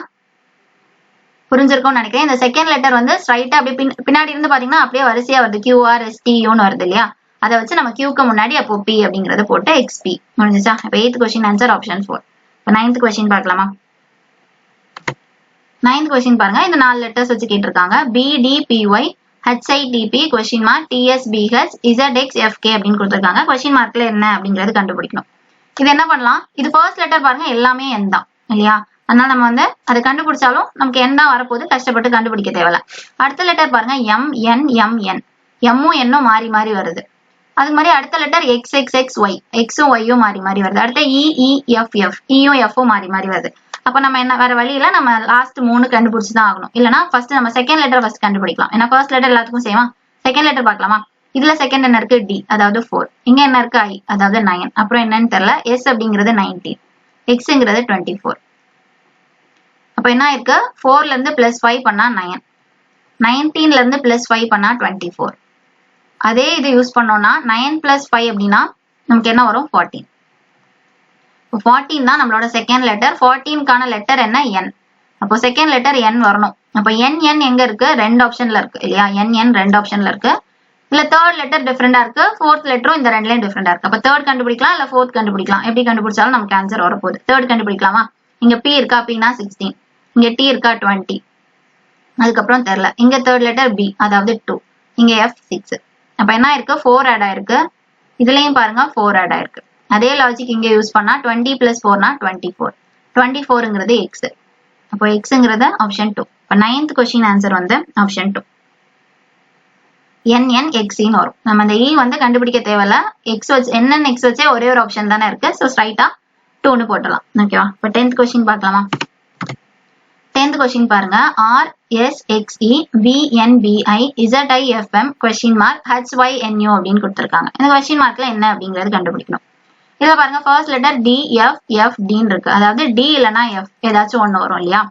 புரிஞ்சிருக்கும்னு நினைக்கிறேன். இந்த செகண்ட் லெட்டர் வந்து ஸ்ட்ரைட்டா அப்படியே பின்னாடி இருந்து பாத்தீங்கன்னா அப்படியே வரிசையா வருது, QRSTUன்னு வருது இல்லையா. அதை வச்சு நம்ம கியூக்கு முன்னாடி அப்போ P அப்படிங்கறத போட்டு XP முடிஞ்சுச்சா. இப்ப 8th கொஸ்டின் ஆன்சர் ஆப்ஷன் 4. இப்ப 9th கொஸ்டின் பார்க்கலாமா. 9th கொஸ்டின் பாருங்க, இந்த 4 லெட்டர்ஸ் வச்சு கேட்டிருக்காங்க. BDPY HITP question mark TSBH ZXFK அப்படின்னு கொடுத்திருக்காங்க. கொஸ்டின் மார்க்ல என்ன அப்படிங்கறது கண்டுபிடிக்கணும். இது என்ன பண்ணலாம், இது ஃபர்ஸ்ட் லெட்டர் பாருங்க எல்லாமே N தான் இல்லையா. அதனால நம்ம வந்து அதை கண்டுபிடிச்சாலும் நமக்கு N தான் வரப்போகுது, கஷ்டப்பட்டு கண்டுபிடிக்க தேவையில்ல. அடுத்த லெட்டர் பாருங்க MNMN, எம்மும் என்னும் மாறி மாறி வருது. அது மாதிரி அடுத்த லெட்டர் XXXY, எக்ஸும் ஒய்யும் மாறி மாறி வருது. அடுத்த EEFF, ஈயும் எஃப்பும் மாறி மாறி வருது. அப்ப நம்ம என்ன வேற வழியில நம்ம லாஸ்ட் 3 கண்டுபிடிச்சுதான் ஆகணும். இல்லனா ஃபர்ஸ்ட் நம்ம செகண்ட் லெட்டர் ஃபர்ஸ்ட் கண்டுபிடிக்கலாம். ஏன்னா ஃபர்ஸ்ட் லெட்டர் எல்லாத்துக்கும் சேமா. செகண்ட் லெட்டர் பார்க்கலாமா. இதுல செகண்ட் என்ன இருக்கு, D, அதாவது 4. இங்க என்ன இருக்கு, I, அதாவது 9. அப்புறம் என்னன்னு தெரியல. S அப்படிங்கிறது 19, Xங்கிறது 24. அப்ப என்ன இருக்கு, 4ல இருந்து +5 பண்ணா 9, 19ல இருந்து +5 பண்ணா 24. அதே இது யூஸ் பண்ணோம்னா 9 + 5 அப்படின்னா நமக்கு என்ன வரும், 14. 14 தான் நம்மளோட செகண்ட் லெட்டர். 14க்கான லெட்டர் என்ன, N. அப்போ செகண்ட் லெட்டர் N வரணும். அப்ப N எங்க இருக்கு, ரெண்டு ஆப்ஷன்ல இருக்கு இல்லையா. N ரெண்டு ஆப்ஷன்ல இருக்கு. இல்ல தேர்ட் லெட்டர் டிஃபரெண்டா இருக்கு, ஃபோர்த் லெட்டரும் இந்த ரெண்டுலயும் டிஃபரெண்டா இருக்கு. அப்ப தேர்ட் கண்டுபிடிக்கலாம், இல்ல ஃபோர்த் கண்டுபிடிக்கலாம். எப்படி கண்டுபிடிச்சாலும் நமக்கு ஆன்சர் வரப்போகுது. தேர்ட் கண்டுபிடிக்கலாமா. இங்க P இருக்கா, Pனா 16, இங்க T இருக்கா 20, அதுக்கப்புறம் தெரியல. இங்க தேர்ட் லெட்டர் B, அதாவது 2, இங்க F 6. அப்ப என்ன இருக்கு, 4 ஆட் ஆயிருக்கு. இதுலயும் பாருங்க 4 ஆட் ஆயிருக்கு. அதே லாஜிக் இங்க யூஸ் பண்ணா 20 + 4னா 24. 24ங்கிறது X. அப்போ Xங்கிறது ஆப்ஷன் 2. இப்ப 9th கொஸ்டின் ஆன்சர் வந்து ஆப்ஷன் 2. NNXன்னு வரும். நம்ம இந்த E வந்து கண்டுபிடிக்க தேவையில்ல. X வச்சு NNX வச்சே ஒரே ஒரு ஆப்ஷன் தானே இருக்கு. ஸோ ஸ்ட்ரைட்டா 2ன்னு போட்டலாம். ஓகேவா. இப்போ 10th கொஸ்டின் பார்க்கலாமா. 10th 10th கொஸ்டின் பாருங்க. RSXE VNBI ZIFM question mark HYNO அப்படின்னு கொடுத்திருக்காங்க. இந்த கொஸ்டின் மார்க்ல என்ன அப்படிங்கறது கண்டுபிடிக்கணும். இதுல பாருங்க ஃபர்ஸ்ட் லெட்டர் DFFDன்னு இருக்கு. அதாவது D இல்லனா F ஏதாச்சும் ஒண்ணு வரும் இல்லையா?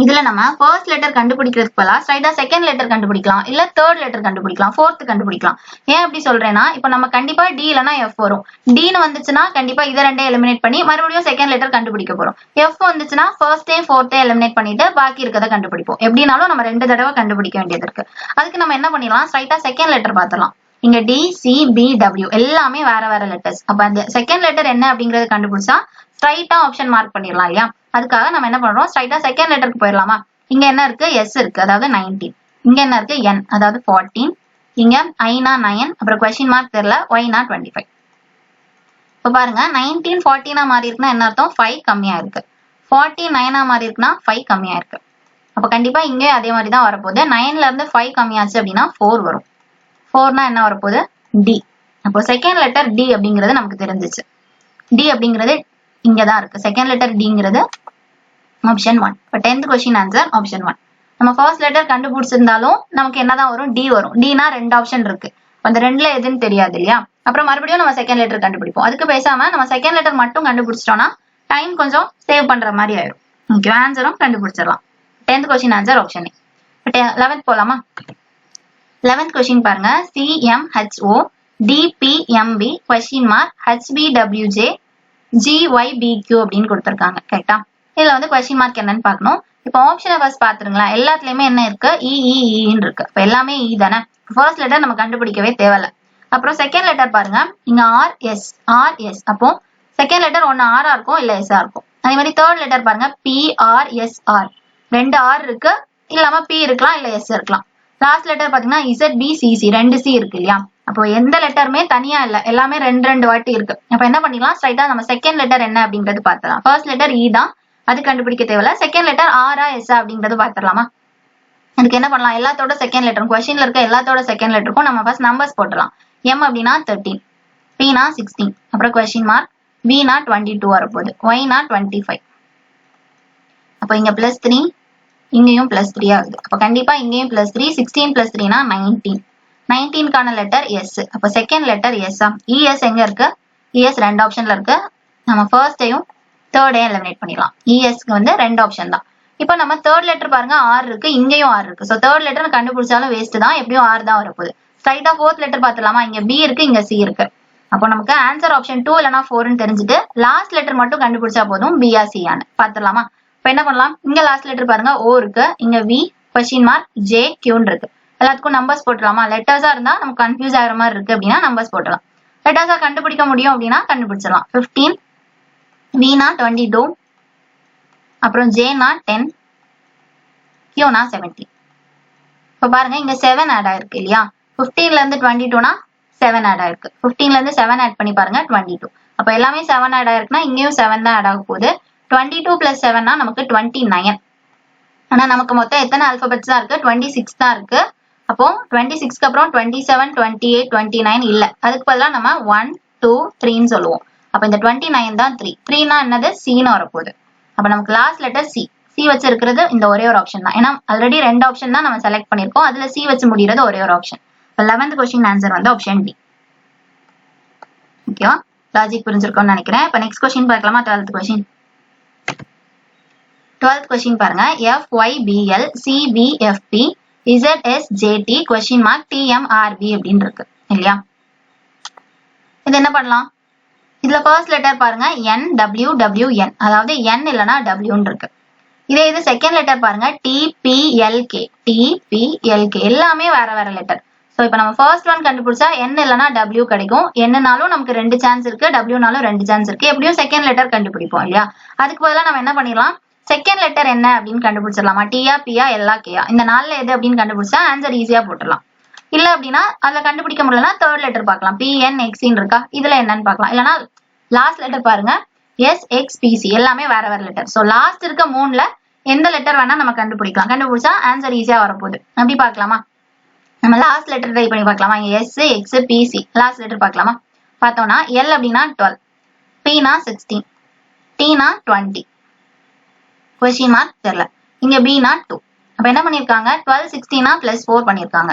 இதுல நம்ம ஃபர்ஸ்ட் லெட்டர் கண்டுபிடிக்கிறதுக்கு பதிலா ஸ்ட்ரைட்டா செகண்ட் லெட்டர் கண்டுபிடிக்கலாம், இல்ல தேர்ட் லெட்டர் கண்டுபிடிக்கலாம், ஃபோர்த் கண்டுபிடிக்கலாம். ஏன் அப்படி சொல்றேன்னா, இப்போ நம்ம கண்டிப்பா D இல்லனா F வரும். Dன்னு வந்துச்சுன்னா கண்டிப்பா இத ரெண்டே எலிமினேட் பண்ணி மறுபடியும் செகண்ட் லெட்டர் கண்டுபிடிக்க போறோம். F வந்துச்சுன்னா ஃபர்ஸ்டையும் ஃபோர்த்தையும் எலிமினேட் பண்ணிட்டு பாக்கி இருக்கத கண்டுபிடிப்போம். எப்படினாலும் நம்ம ரெண்டு தடவை கண்டுபிடிக்க வேண்டியது இருக்கு. அதுக்கு நம்ம என்ன பண்ணிடலாம், ஸ்ட்ரைட்டா செகண்ட் லெட்டர் பாத்துறலாம். இங்க D C B W எல்லாமே வேற வேற லெட்டர்ஸ். அப்ப அந்த செகண்ட் லெட்டர் என்ன அப்படிங்கறது கண்டுபிடிச்சா ஸ்ட்ரைட்டா ஆப்ஷன் மார்க் பண்ணிடலாம் இல்லையா? அதுக்காக நம்ம என்ன பண்றோம், ஸ்ட்ரைட்டா செகண்ட் லெட்டருக்கு போயிடலாமா? இங்க என்ன இருக்கு, S இருக்கு, அதாவது 19. இங்க என்ன இருக்கு, N அதாவது 14. இங்க I னா 9, அப்புறம் கொஸ்டின் மார்க் தெரியல, Y னா 25. இப்ப பாருங்க 19 14 மாறி இருக்குன்னா என்ன அர்த்தம், 5 கம்மியா இருக்கு. 49 மாறி இருக்குன்னா 5 கம்மியா இருக்கு. அப்ப கண்டிப்பா இங்கே அதே மாதிரி தான் வரப்போகுது. 9ல இருந்து 5 கம்மியாச்சு அப்படின்னா 4 வரும். 4னா என்ன வரப்போகுது, D. அப்போ செகண்ட் லெட்டர் D அப்படிங்கிறது நமக்கு தெரிஞ்சிச்சு. D அப்படிங்கிறது இங்கதான் இருக்கு. செகண்ட் லெட்டர் Dங்கிறது ஆப்ஷன் 1. இப்போ 10th கொஸ்டின் ஆன்சர் ஆப்ஷன் 1. நம்ம ஃபர்ஸ்ட் லெட்டர் கண்டுபிடிச்சிருந்தாலும் நமக்கு என்னதான் வரும், D வரும். Dனா ரெண்டு ஆப்ஷன் இருக்கு. அந்த ரெண்டுல எதுன்னு தெரியாது இல்லையா? அப்புறம் மறுபடியும் நம்ம செகண்ட் லெட்டர் கண்டுபிடிப்போம். அதுக்கு பேசாம நம்ம செகண்ட் லெட்டர் மட்டும் கண்டுபிடிச்சிட்டோம்னா டைம் கொஞ்சம் சேவ் பண்ற மாதிரி ஆயிடும். ஓகே, ஆன்சரும் கண்டுபிடிச்சிடலாம். 10th question answer option A. 11th போலாமா? 11th கொஸ்டின் பாருங்க. CMHO DPMB question mark HBWJ GYBQ அப்படின்னு கொடுத்திருக்காங்க. கரெக்டா? இதுல வந்து கொஸ்டின் மார்க் என்னன்னு பார்க்கணும். இப்போ ஆப்ஷனை ஃபர்ஸ்ட் பாத்துருங்களா, எல்லாத்துலயுமே என்ன இருக்கு, EEEன்னு இருக்கு. இப்போ எல்லாமே E தானே. ஃபர்ஸ்ட் லெட்டர் நம்ம கண்டுபிடிக்கவே தேவையில்ல. அப்புறம் செகண்ட் லெட்டர் பாருங்க, இங்க RS. அப்போ செகண்ட் லெட்டர் ஒன்னு R இருக்கும், இல்ல S இருக்கும். அதே மாதிரி தேர்ட் லெட்டர் பாருங்க, PRSR. ரெண்டு R இருக்கு, இல்லாம P இருக்கலாம், இல்ல S இருக்கலாம். லாஸ்ட் லெட்டர் பாத்தீங்கன்னா ZBCC, ரெண்டு C இருக்கு இல்லையா? அப்போ எந்த லெட்டருமே தனியா இல்ல, எல்லாமே ரெண்டு வாட்டி இருக்கு. அப்ப என்ன பண்ணிக்கலாம், ஸ்ட்ரைட்டா நம்ம செகண்ட் லெட்டர் என்ன அப்படிங்கறது பாத்துலாம். ஃபர்ஸ்ட் லெட்டர் E தான், அது கண்டுபிடிக்க தேவையில்ல. செகண்ட் லெட்டர் R S அப்படிங்கறது பாத்துடலாமா? அதுக்கு என்ன பண்ணலாம், எல்லாத்தோட செகண்ட் லெட்டரும் கொஸ்டின்ல இருக்க எல்லாத்தோட செகண்ட் லெட்டருக்கும் நம்ம ஃபர்ஸ்ட் நம்பர்ஸ் போட்டுடலாம். M அப்படின்னா 13, P னா 16, அப்புறம் கொஸ்டின் மார்க், V னா 22 வரப்போகுது, Y னா 25. அப்போ இங்க +3, இங்கேயும் +3 ஆகுது. அப்ப கண்டிப்பா இங்கேயும் +3, 16 + 3 னா 19. 19க்கான லெட்டர் S. அப்ப செகண்ட் லெட்டர் S. ES எங்க இருக்கு, ES ரெண்டு ஆப்ஷன்ல இருக்கு. நம்ம ஃபர்ஸ்டையும் தேர்டையும் எலிமினேட் பண்ணிடலாம். ESக்கு வந்து ரெண்டு ஆப்ஷன் தான். இப்போ நம்ம தேர்ட் லெட்டர் பாருங்க, R இருக்கு, இங்கேயும் R இருக்கு. ஸோ தேர்ட் லெட்டர் கண்டுபிடிச்சாலும் வேஸ்ட் தான், எப்படியும் R தான் வரப்போகுது. ஸ்ட்ரைட்டா ஃபோர்த் லெட்டர் பார்த்துலாமா? இங்க B இருக்கு, இங்க C இருக்கு. அப்போ நமக்கு ஆன்சர் ஆப்ஷன் 2 இல்லனா 4ன்னு தெரிஞ்சுட்டு லாஸ்ட் லெட்டர் மட்டும் கண்டுபிடிச்சா போதும், B ஆ C ஆன்னு பாத்துடலாமா? இப்போ என்ன பண்ணலாம், இங்க லாஸ்ட் லெட்டர் பாருங்க O இருக்கு, இங்க V, கொஸ்டின் மார்க், J, Qன்னு இருக்கு. எல்லாத்துக்கும் நம்பர்ஸ் போட்டுலாமா? லெட்டர்ஸா இருந்தா நமக்கு கன்ஃபியூஸ் ஆகிற மாதிரி இருக்கு அப்படின்னா நம்பர்ஸ் போட்டலாம். லெட்டர்ஸா கண்டுபிடிக்க முடியும் அப்படின்னா கண்டுபிடிச்சிடலாம். 15, V னா 22, அப்புறம் J னா 10, Q னா 17. இப்போ பாருங்க இங்க 7 ஆட் ஆயிருக்கு இல்லையா? 15ல இருந்து 22னா 7 ஆட் ஆயிருக்கு. 15ல இருந்து 7 ஆட் பண்ணி பாருங்க, 22. அப்ப எல்லாமே 7 ஆட் ஆயிருக்குன்னா இங்கேயும் 7 தான் ஆட் ஆக போகுது. 22 + 7 னா நமக்கு 29. ஆனா நமக்கு மொத்தம் எத்தனை ஆல்பபெட்ஸ் தான் இருக்கு, 26 தான் இருக்கு. அப்போ 26க்கு அப்புறம் 27, 28, 29 இல்ல. அதுக்கு பதிலா நம்ம 1, 2, 3ன்னு சொல்லுவோம். அப்ப இந்த 29 தான் 3. 3னா என்னது, Cன்னு வரப்போகுது. அப்ப நமக்கு லாஸ்ட் லெட்டர் C. C வச்சு இருக்கிறது இந்த ஒரே ஒரு ஆப்ஷன் தான். ஏன்னா ஆல்ரெடி ரெண்டு ஆப்ஷன் தான் நம்ம செலக்ட் பண்ணிருக்கோம். அதுல C வச்சு முடியறது ஒரே ஒரு ஆப்ஷன். இப்போ 11th கொஸ்டின் ஆன்சர் வந்து ஆப்ஷன் D. ஓகேவா? லாஜிக் புரிஞ்சிருக்கும்னு நினைக்கிறேன். இப்போ நெக்ஸ்ட் கொஸ்டின் பார்க்கலாமா? 12th question. 12th கொஸ்டின் பாருங்க. FYBL CBFP ZSJT question mark TMRB அப்படின்னு இருக்கு இல்லையா? இது என்ன பண்ணலாம், இதுல ஃபர்ஸ்ட் லெட்டர் பாருங்க NWWN, அதாவது N இல்லனா Wன்னு இருக்கு. இதே இது செகண்ட் லெட்டர் பாருங்க TPLK, எல்லாமே வேற வேற லெட்டர். ஸோ இப்போ நம்ம ஃபர்ஸ்ட் ஒன் கண்டுபிடிச்சா N இல்லனா W கிடைக்கும். Nனாலும் நமக்கு 2 சான்ஸ் இருக்கு, Wனாலும் 2 சான்ஸ் இருக்கு. எப்படியும் செகண்ட் லெட்டர் கண்டுபிடிப்போம் இல்லையா? அதுக்கு பதிலாக நம்ம என்ன பண்ணிடலாம், செகண்ட் லெட்டர் என்ன அப்படின்னு கண்டுபிடிச்சிடலாமா? Tயா, Pயா, Lயா, Kயா? இந்த 4ல எது அப்படின்னு கண்டுபிடிச்சா ஆன்சர் ஈஸியா போட்டுடலாம். இல்ல அப்படின்னா அதுல கண்டுபிடிக்க முடியலன்னா தேர்ட் லெட்டர் பார்க்கலாம். PNXன்னு இருக்கா, இதுல என்னன்னு பார்க்கலாம். இல்லைன்னா லாஸ்ட் லெட்டர் பாருங்க SXPC, எல்லாமே வேற வேற லெட்டர். ஸோ லாஸ்ட் இருக்க 3ல எந்த லெட்டர் வேணா நம்ம கண்டுபிடிக்கலாம். கண்டுபிடிச்சா ஆன்சர் ஈஸியா வரப்போகுது. அப்படி பார்க்கலாமா? நம்ம லாஸ்ட் லெட்டர் ட்ரை பண்ணி பார்க்கலாமா? SXPC லாஸ்ட் லெட்டர் பார்க்கலாமா? பார்த்தோம்னா L அப்படின்னா 12, P னா 16, T னா 20, கொஸ்டின் மார்க் தெரியல. இங்க b-னா 2. அப்ப என்ன பண்ணிருக்காங்க 12 16 பிளஸ் 4 பண்ணிருக்காங்க.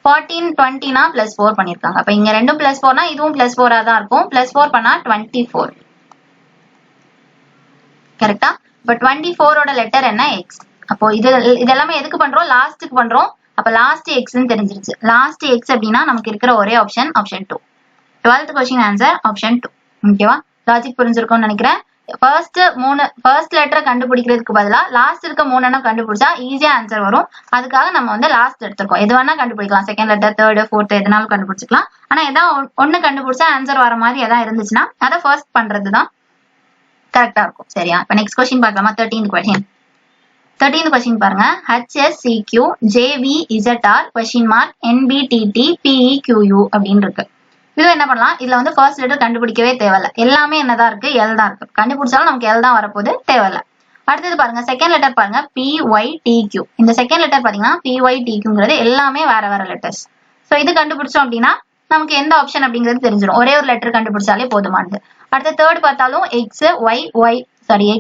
14 20 பிளஸ் 4 பண்ணிருக்காங்க. அப்ப இங்க ரெண்டும் பிளஸ் 4 இதுவும் பிளஸ் 4 தான் இருக்கும். பிளஸ் 4 பண்ணா 24. கரெக்டா? இப்ப 24 ஓட லெட்டர் என்ன x. அப்போ இதெல்லாமே எதுக்கு பண்றோம்? லாஸ்ட்க்கு பண்றோம். அப்ப லாஸ்ட் x ன்னு தெரிஞ்சிருச்சு. லாஸ்ட் x அப்படின்னா நமக்கு இருக்கிற ஒரே option option 2. 12th question answer option 2. ஓகேவா? லாஜிக் புரிஞ்சிருக்கும்னு நினைக்கிறேன். ஃபர்ஸ்ட் லெட்டரை கண்டுபிடிக்கிறதுக்கு பதிலா லாஸ்ட் இருக்க 3 எண்ணம் கண்டுபிடிச்சா ஈஸியா ஆன்சர் வரும். அதுக்காக நம்ம வந்து லாஸ்ட் எடுத்துருக்கோம். எது வேணா கண்டுபிடிக்கலாம். செகண்ட் லெட்டர், தேர்ட், ஃபோர்த் எதுனாலும் கண்டுபிடிச்சிக்கலாம். ஆனா ஏதாவது ஒண்ணு கண்டுபிடிச்சா ஆன்சர் வர மாதிரி ஏதாவது இருந்துச்சுன்னா அதை ஃபர்ஸ்ட் பண்றதுதான் கரெக்டா இருக்கும். சரியா? இப்ப நெக்ஸ்ட் क्वेश्चन பார்க்கலாமா? 13th question. 13th क्वेश्चन பாருங்க. HSCQ JVZR question mark NBTT PEQU அப்படின்னு இருக்கு. இது என்ன பண்ணலாம்? இதுல வந்து ஃபர்ஸ்ட் லெட்டர் கண்டுபிடிக்கவே தேவையில்ல. எல்லாமே என்னதான் இருக்கு? எல் தான் இருக்கு. கண்டுபிடிச்சாலும் நமக்கு எல் தான் வரப்போகுது, தேவையில்ல. அடுத்தது பாருங்க, செகண்ட் லெட்டர் பாருங்க PYTQ. இந்த செகண்ட் லெட்டர் பாத்தீங்கன்னா PYTQங்கிறது எல்லாமே வேற வேற லெட்டர்ஸ். சோ இது கண்டுபிடிச்சோம் அப்படின்னா நமக்கு எந்த ஆப்ஷன் அப்படிங்கிறது தெரிஞ்சிடும். ஒரே ஒரு லெட்டர் கண்டுபிடிச்சாலே போதுமானது. அடுத்த தேர்ட் பார்த்தாலும்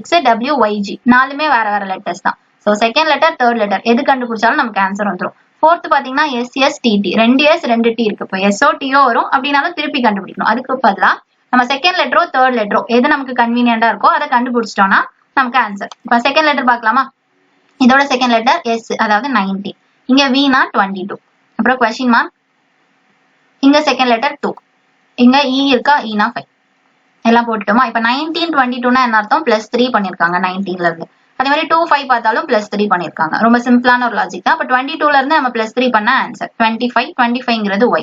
XWYG நாலுமே வேற வேற லெட்டர்ஸ் தான். So second letter, third letter எது கண்டுபிடிச்சாலும் நமக்கு ஆன்சர் வந்துடும். ஃபோர்த் பாத்தீங்கன்னா SSTT 2 S 2 T இருக்கு. இப்போ SO TO வரும் அப்படின்னாலும் திருப்பி கண்டுபிடிக்கணும். அதுக்கு பதிலா நம்ம செகண்ட் லெட்டரோ தேர்ட் லெட்டரோ எது நமக்கு கன்வீனியன்டா இருக்கோ அதை கண்டுபிடிச்சிட்டோம்னா நமக்கு ஆன்சர். இப்போ செகண்ட் லெட்டர் பார்க்கலாமா? இதோட செகண்ட் லெட்டர் S, அதாவது 19. இங்க V-னா 22. அப்புறம் கொஸ்டின் மார்க். இங்க செகண்ட் லெட்டர் 2. இங்க E இருக்கா? E-னா 5. எல்லாம் போட்டுட்டோமா? இப்ப 19 22னா என்ன அர்த்தம்? +3 பண்ணிருக்காங்க 19ல இருந்து. அதே மாதிரி 2 5 பார்த்தாலும் +3 பண்ணிருக்காங்க. ரொம்ப சிம்பிளான ஒரு லாஜிக் தான். அப்ப 22ல இருந்து நம்ம +3 பண்ண ஆன்சர் 25. 25ங்கிறது Y.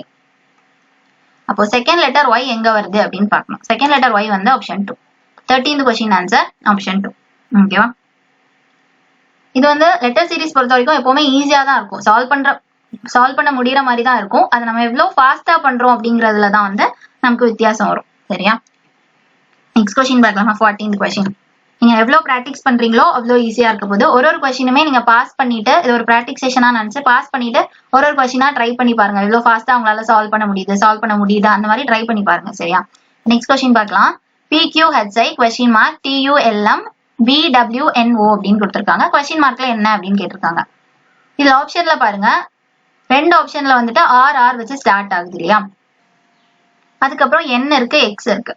அப்போ செகண்ட் லெட்டர் Y எங்க வருது அப்படின்னு பார்க்கணும். செகண்ட் லெட்டர் Y வந்து option 2. 13th question answer option 2. ஓகேவா? இது வந்து லெட்டர் சீரிஸ் பொறுத்த வரைக்கும் எப்பவுமே ஈஸியா தான் இருக்கும். சால்வ் பண்ண முடியற மாதிரி தான் இருக்கும். அதை நம்ம எவ்வளவு ஃபாஸ்டா பண்றோம் அப்படிங்கறதுல தான் வந்து நமக்கு வித்தியாசம் வரும். சரியா? நெக்ஸ்ட் क्वेश्चन பார்க்கலாமா? 14th question. நீங்க எவ்வளவு பிராக்டிஸ் பண்றீங்களோ அவ்வளவு ஈஸியா இருக்க போது. ஒரு क्वेश्चனுமே நீங்க பாஸ் பண்ணிட்டு, இது ஒரு பிராக்டிஸ் செஷனா நினைச்சு பாஸ் பண்ணிட்டு ஒரு क्वेश्चனா ட்ரை பண்ணி பாருங்க. எவ்வளவு ஃபாஸ்டா உங்களால சால்வ் பண்ண முடியுதா அந்த மாதிரி ட்ரை பண்ணி பாருங்க. சரியா? நெக்ஸ்ட் क्वेश्चन பார்க்கலாம். PQHI question mark TULM BWNO அப்படின்னு கொடுத்திருக்காங்க. கொஸ்டின் மார்க்ல என்ன அப்படின்னு கேட்டிருக்காங்க. இதுல ஆப்ஷன்ல பாருங்க, ரெண்டு ஆப்ஷன்ல வந்துட்டு RR வச்சு ஸ்டார்ட் ஆகுது இல்லையா? அதுக்கப்புறம் N இருக்கு, X இருக்கு.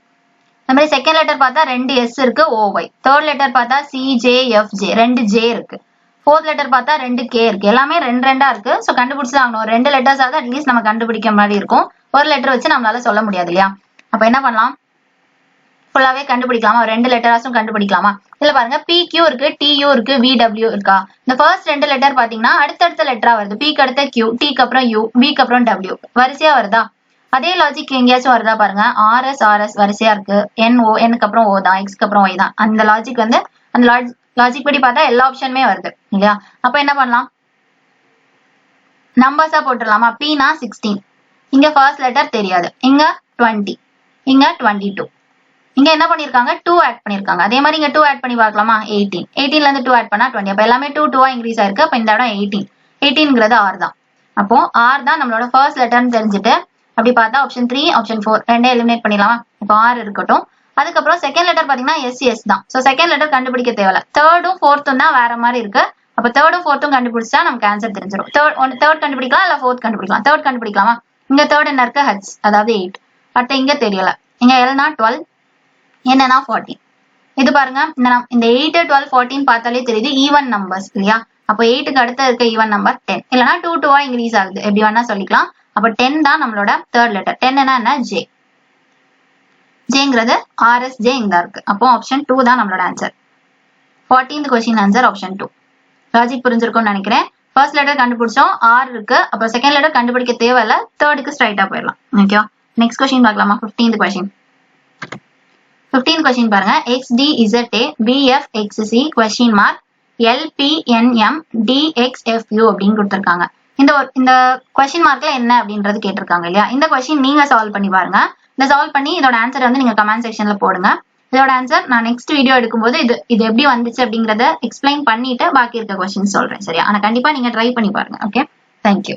இந்த மாதிரி செகண்ட் லெட்டர் பார்த்தா 2 S இருக்கு, OY. தேர்ட் லெட்டர் பார்த்தா CJFJ 2 J இருக்கு. ஃபோர்த் லெட்டர் பார்த்தா 2 K இருக்கு. எல்லாமே 2 இருக்கு. ஸோ கண்டுபிடிச்சு ஆகணும். 2 லெட்டர்ஸ் ஆகுது அட்லீஸ்ட் நம்ம கண்டுபிடிக்க மாதிரி இருக்கும். ஒரு லெட்டர் வச்சு நம்மளால சொல்ல முடியாது இல்லையா? அப்ப என்ன பண்ணலாம்? ஃபுல்லாவே கண்டுபிடிக்கலாமா? 2 லெட்டராஸும் கண்டுபிடிக்கலாமா? இதுல பாருங்க PQ இருக்கு, TU இருக்கு, VW இருக்கா? இந்த ஃபர்ஸ்ட் 2 லெட்டர் பாத்தீங்கன்னா அடுத்தடுத்த லெட்டரா வருது. P க்கு அடுத்த Q, T க்கு அப்புறம் U, V க்கு அப்புறம் W வரிசையா வருதா? அதே லாஜிக் எங்கேயாச்சும் வருதா பாருங்க. RS வரிசையா இருக்கு. NO க்கு அப்புறம் O தான், X க்கு அப்புறம் Y தான். அந்த லாஜிக் வந்து அந்த லாஜிக் படி பார்த்தா எல்லா ஆப்ஷனுமே வருது இல்லையா? அப்ப என்ன பண்ணலாம்? நம்பர்ஸா போட்டுடலாமா? P-னா 16. இங்க ஃபர்ஸ்ட் லெட்டர் தெரியாது. இங்க 20, இங்க 22. இங்க என்ன பண்ணிருக்காங்க? 2 ஆட் பண்ணிருக்காங்க. அதே மாதிரி இங்க 2 ஆட் பண்ணி பார்க்கலாமா? 18. 18ல இருந்து 2 ஆட் பண்ணா 20. அப்ப எல்லாமே 2 இன்க்ரீஸ் ஆயிருக்கு. அப்ப இந்த இடம் 18. 18ங்கிறது R தான். அப்போ R தான் நம்மளோட ஃபர்ஸ்ட் லெட்டர்னு தெரிஞ்சுட்டு அப்படி பார்த்தா ஆப்ஷன் 3, ஆப்ஷன் 4 ரெண்டே எலிமினேட் பண்ணிடலாமா? இப்போ R இருக்கட்டும். அதுக்கப்புறம் செகண்ட் லெட்டர் பாத்தீங்கன்னா SS தான். சோ செகண்ட் லெட்டர் கண்டுபிடிக்க தேவையில்ல. தேர்டும் ஃபோர்த்தும் தான் வேற மாதிரி இருக்கு. அப்ப தேர்டும் ஃபோர்த்தும் கண்டுபிடிச்சா நமக்கு ஆன்சர் தெரிஞ்சிடும். தேர்ட் கண்டுபிடிக்கலாம், இல்ல ஃபோர்த் கண்டுபிடிக்கலாம். தேர்ட் கண்டுபிடிக்கலாமா? இங்க தேர்ட் என்ன இருக்கு? H, அதாவது 8. அடுத்து இங்க தெரியல. இங்க L-னா 12, என்னன்னா 14. இது பாருங்க, இந்த 8, 12, 14 பார்த்தாலே தெரியுது ஈவன் நம்பர்ஸ் இல்லையா? அப்போ 8க்கு அடுத்த இருக்க ஈவன் நம்பர் 10. இல்லைன்னா 2 இன்க்ரீஸ் ஆகுது. எப்படி வேணா சொல்லிக்கலாம். அப்ப 10 தான் நம்மளோட தேர்ட் லெட்டர். 10 என்ன? J. Jங்கிறது RSJ இங்க இருக்கு. அப்போ ஆப்ஷன் 2 தான் நம்மளோட answer. 14th question answer option 2. Logic புரிஞ்சிருக்கும்னு நினைக்கிறேன். ஃபர்ஸ்ட் லெட்டர் கண்டுபிடிச்சோம், R இருக்கு. அப்ப செகண்ட் லெட்டர் கண்டுபிடிக்க தேவையில்ல. தேர்டுக்கு ஸ்ட்ரைட்டா போயிடலாம். ஓகேவா? நெக்ஸ்ட் क्वेश्चन பார்க்கலாமா? 15th question. 15th क्वेश्चन பாருங்க. XDZA BFXC question mark LPNM DXFU அப்படின்னு கொடுத்திருக்காங்க. இந்த கொஸ்டின் மார்க்ல என்ன அப்படின்றது கேட்டிருக்காங்க இல்லையா? இந்த கொஸ்டின் நீங்க சால்வ் பண்ணி பாருங்க. இந்த சால்வ் பண்ணி இதோட ஆன்சர் வந்து நீங்க கமெண்ட் செக்ஷன்ல போடுங்க. இதோட ஆன்சர் நான் நெக்ஸ்ட் வீடியோ எடுக்கும்போது இது எப்படி வந்துச்சு அப்படிங்கறத எக்ஸ்பிளைன் பண்ணிட்டு பாக்கி இருக்க கொஸ்டின் சொல்றேன். சரியா? ஆனா கண்டிப்பா நீங்க ட்ரை பண்ணி பாருங்க. Okay, thank you.